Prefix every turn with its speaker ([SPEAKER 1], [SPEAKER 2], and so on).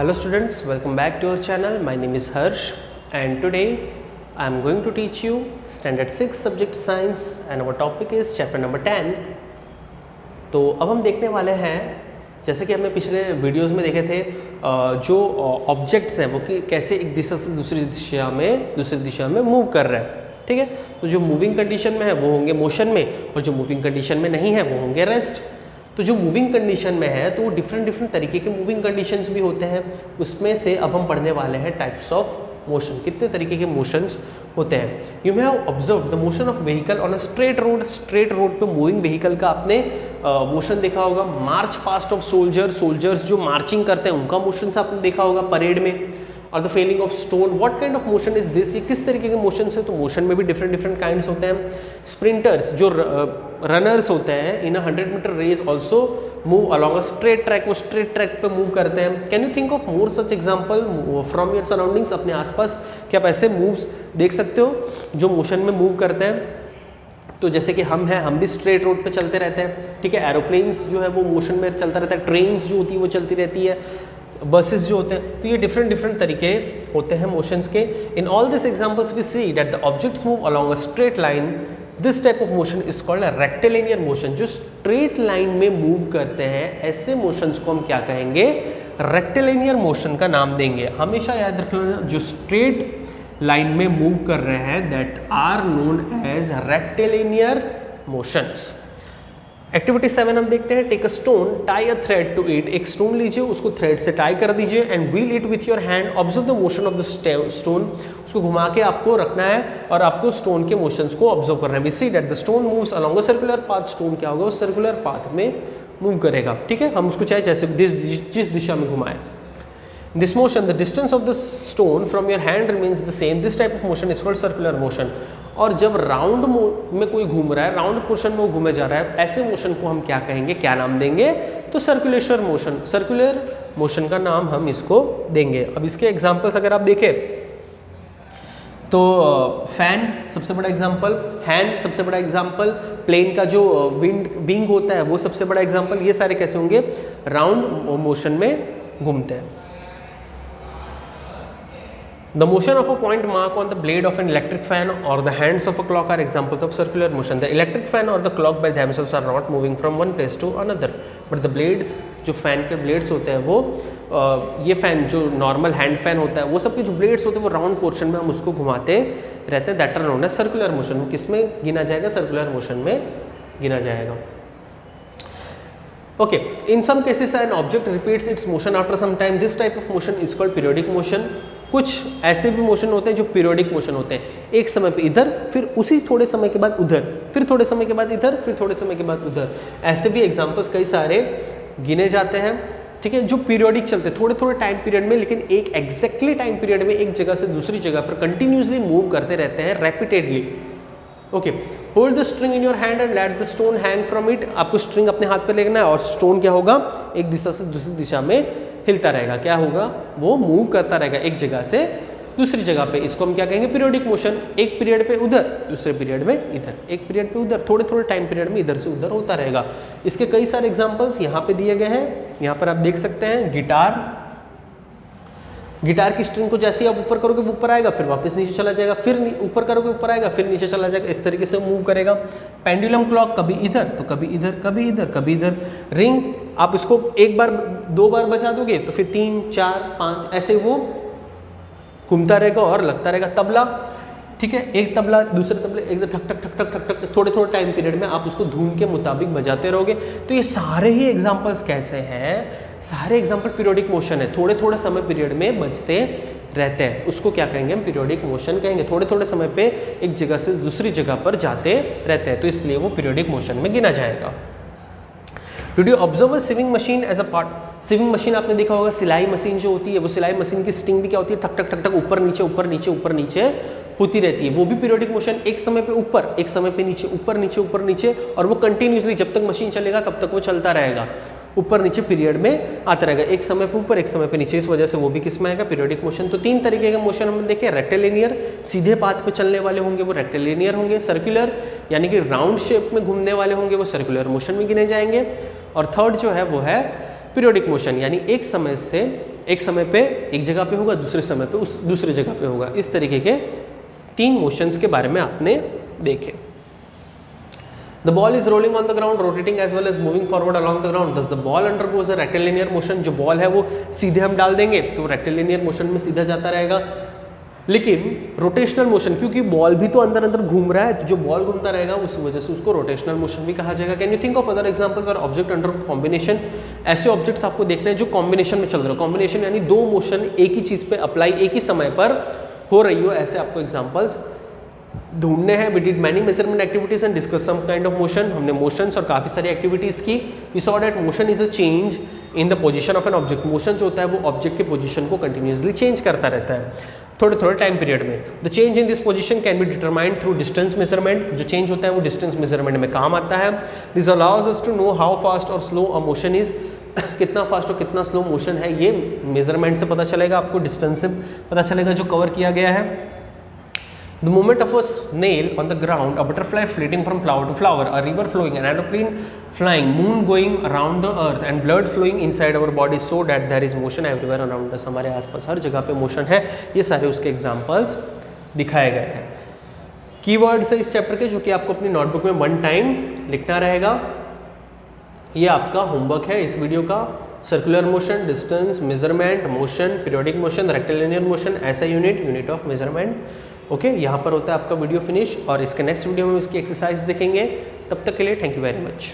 [SPEAKER 1] Hello students, welcome back to our channel. My name is Harsh and today I am going to teach you standard 6 subject science and our topic is chapter number 10. तो अब हम देखने वाले हैं, जैसे कि हमने पिछले वीडियोस में देखे थे, जो ऑब्जेक्ट्स हैं वो कि कैसे एक दिशा से दूसरी दिशा में मूव कर रहे हैं। ठीक है, तो जो मूविंग कंडीशन में है वो होंगे मोशन में, और जो मूविंग कंडीशन में नहीं है वो होंगे रेस्ट। तो जो मूविंग कंडीशन में है तो डिफरेंट तरीके के मूविंग कंडीशंस भी होते हैं। उसमें से अब हम पढ़ने वाले हैं टाइप्स ऑफ मोशन, कितने तरीके के मोशंस होते हैं। You may have observe the motion of vehicle on a straight road पे मूविंग व्हीकल का आपने मोशन देखा होगा। मार्च पास्ट ऑफ सोल्जर्स जो मार्चिंग करते हैं उनका मोशन आपने देखा होगा परेड में। और the falling of stone, what kind of motion is this, ये किस तरीके के मोशन है। तो मोशन में भी डिफरेंट काइंड्स होते हैं। स्प्रिंटर्स जो रनर्स होते हैं in 100 metre race also move along a straight track, वो स्ट्रेट ट्रैक पे मूव करते हैं। Can you think of more such example from your surroundings, अपने आसपास क्या आप ऐसे मूव्स देख सकते हो जो मोशन में मूव करते हैं। तो जैसे कि हम भी स्ट्रेट रोड पे चलते रहते हैं। ठीक है, एरोप्लेन्स जो है वो मोशन में चलता रहता है, ट्रेन्स जो होती है वो चलती रहती है, बसेस जो होते हैं। तो ये डिफरेंट तरीके होते हैं मोशंस के। In all this examples we see that the objects move along a straight line. This type of motion is called a rectilinear motion. जो स्ट्रेट लाइन में मूव करते हैं ऐसे मोशंस को हम क्या कहेंगे, रेक्टिलिनियर मोशन का नाम देंगे। हमेशा याद रखना, जो स्ट्रेट लाइन में मूव कर रहे हैं that are known as rectilinear motions. Activity 7 हम देखते हैं। Take a stone, tie a thread to it. एक स्टोन लीजिए, उसको थ्रेड से टाई कर दीजिए and wheel it with your hand. Observe the motion of the stone. उसको घुमा के आपको रखना है और आपको स्टोन के मोशंस को ऑब्जर्व करना है। We see that the stone moves along a circular path. Stone क्या होगा, उस सर्कुलर पाथ में मूव करेगा। ठीक है, हम उसको चाहे जैसे जिस दिशा में घुमाएं। This motion, the distance of the stone from your hand remains the same. This type of motion is called circular motion. और जब राउंड में कोई घूम रहा है, राउंड पोर्शन में वो घूमे जा रहा है, ऐसे मोशन को हम क्या कहेंगे, क्या नाम देंगे, तो सर्कुलेशन मोशन। सर्कुलर मोशन का नाम हम इसको देंगे। अब इसके एग्जांपल्स अगर आप देखें तो फैन सबसे बड़ा एग्जांपल, हैंड सबसे बड़ा एग्जांपल, प्लेन का जो विंग होता है वो सबसे बड़ा एग्जांपल। ये सारे कैसे होंगे, राउंड मोशन में घूमते हैं। The motion of a point mark on the blade of an electric fan or the hands of a clock are examples of circular motion. The electric fan or the clock by themselves are not moving from one place to another, but the blades, जो fan के blades होते हैं वो ये fan जो normal hand fan होता है वो सब के जो ब्लेड्स होते हैं वो राउंड पोर्शन में हम उसको घुमाते रहते हैं। That are known as circular motion. वो किस में गिना जाएगा, सर्कुलर मोशन में गिना जाएगा। Okay, in some cases an object repeats its motion after some time. This type of motion is called periodic motion. कुछ ऐसे भी मोशन होते हैं जो पीरियोडिक मोशन होते हैं। एक समय पे इधर, फिर उसी थोड़े समय के बाद उधर, फिर थोड़े समय के बाद इधर, फिर थोड़े समय के बाद उधर। ऐसे भी एग्जांपल्स कई सारे गिने जाते हैं। ठीक है, जो पीरियोडिक चलते हैं थोड़े टाइम पीरियड में, लेकिन एक एग्जैक्टली टाइम पीरियड में एक जगह से दूसरी जगह पर कंटिन्यूसली मूव करते रहते हैं repeatedly. Okay, hold the string in your hand and let the stone hang from it. आपको स्ट्रिंग अपने हाथ पे लेना है और स्टोन क्या होगा, एक दिशा से दूसरी दिशा में हिलता रहेगा। क्या होगा, वो मूव करता रहेगा एक जगह से दूसरी जगह पे। इसको हम क्या कहेंगे, पीरियोडिक मोशन। एक पीरियड पे उधर, दूसरे पीरियड में इधर, एक पीरियड पे उधर, थोड़े टाइम पीरियड में इधर से उधर होता रहेगा। इसके कई सारे एग्जांपल्स यहाँ पे दिए गए हैं। यहाँ पर आप देख सकते हैं गिटार की स्ट्रिंग को जैसे आप ऊपर करोगे वो ऊपर आएगा, फिर वापस नीचे चला जाएगा, फिर ऊपर करोगे ऊपर आएगा, फिर नीचे चला जाएगा। इस तरीके से मूव करेगा। पेंडुलम क्लॉक कभी इधर तो कभी इधर, कभी इधर कभी इधर। रिंग आप इसको एक बार दो बार बजा दोगे तो फिर 3 4 5 ऐसे वो घूमता रहेगा और लगता रहेगा। तबला, ठीक है, एक तबला दूसरे तबले एक ठक ठक ठक ठक ठक ठक, थोड़े टाइम पीरियड में आप उसको धुन के मुताबिक बजाते रहोगे। तो ये सारे ही एग्जांपल्स कैसे हैं, सारे एग्जांपल पीरियोडिक मोशन है। थोड़े समय पीरियड में बजते रहते हैं, उसको क्या कहेंगे, हम पीरियोडिक मोशन कहेंगे। थोड़े समय पे एक जगह से दूसरी जगह पर जाते रहते हैं, तो इसलिए वो पीरियोडिक मोशन में गिना जाएगा। Did you observe a sewing machine as a part? Swimming machine आपने देखा होगा, सिलाई मशीन जो होती है वो सिलाई मशीन की स्टिंग भी क्या होती है, ठक ठक ठक ठक ऊपर नीचे ऊपर नीचे ऊपर नीचे होती रहती है। वो भी पीरियोडिक मोशन, एक समय पे ऊपर एक समय पे नीचे, ऊपर नीचे, और वो कंटिन्यूसली जब तक मशीन चलेगा तब तक वो चलता रहेगा, ऊपर नीचे पीरियड में आता रहेगा। एक समय पे ऊपर एक समय पे नीचे, इस वजह से वो भी किस में आएगा, पीरियोडिक मोशन। तो 3 तरीके के मोशन हमने देखे। रेक्टिलिनियर, सीधे पाथ पे चलने वाले होंगे वो रेक्टिलिनियर होंगे। सर्कुलर यानी कि राउंड शेप में घूमने वाले होंगे वो सर्कुलर मोशन में गिने जाएंगे। और थर्ड जो है वो है पीरियोडिक मोशन, यानी एक समय से एक समय पे एक जगह पे होगा, दूसरे समय पे उस दूसरे जगह पे होगा। इस तरीके के 3 मोशंस के बारे में आपने देखे। The ball is rolling on the ground, rotating as well as moving forward along the ground, thus the ball undergoes a rectilinear motion. जो बॉल है वो सीधे हम डाल देंगे तो रेक्टिलिनियर मोशन में सीधा जाता रहेगा, लेकिन रोटेशनल मोशन, क्योंकि बॉल भी तो अंदर अंदर घूम रहा है, तो जो बॉल घूमता रहेगा उस वजह से उसको रोटेशनल मोशन भी कहा जाएगा। Can you think of other example for object under combination? ऐसे ऑब्जेक्ट्स आपको देखने हैं जो कॉम्बिनेशन में चल रहे हो। कॉम्बिनेशन यानी 2 मोशन एक ही चीज पे अप्लाई एक ही समय पर हो रही हो, ऐसे आपको एग्जांपल्स ढूंढने हैं। We did many measurement activities and discuss some kind of motion. हमने मोशंस और काफी सारी एक्टिविटीज की। We saw that motion is a change in the position of an object. Motion जो होता है वो ऑब्जेक्ट के पोजीशन को कंटिन्यूअसली चेंज करता रहता है थोड़े थोड़े टाइम पीरियड में। The change in this position can be determined through distance measurement. जो चेंज होता है वो डिस्टेंस मेजरमेंट में काम आता है। This allows us to know how fast और स्लो अ मोशन इज। कितना फास्ट और कितना स्लो मोशन है ये मेजरमेंट से पता चलेगा, आपको डिस्टेंस से पता चलेगा जो कवर किया गया है। The movement of a snail on the ground, a butterfly flitting from flower to flower, a river flowing, an aeroplane flying, moon going around the earth and blood flowing inside our body, so that there is motion everywhere around us। हमारे आसपास हर जगह पे motion है। ये सारे उसके examples दिखाए गए हैं। कीवर्ड्स है इस चैप्टर के जो कि आपको अपनी नोटबुक में 1 टाइम लिखना रहेगा। ये आपका होमवर्क है इस वीडियो का। Circular motion, distance measurement, motion, periodic motion, rectilinear motion, ऐसा यूनिट ऑफ मेजरमेंट। ओके, यहाँ पर होता है आपका वीडियो फिनिश और इसके नेक्स्ट वीडियो में इसकी एक्सरसाइज देखेंगे। तब तक के लिए थैंक यू वेरी मच।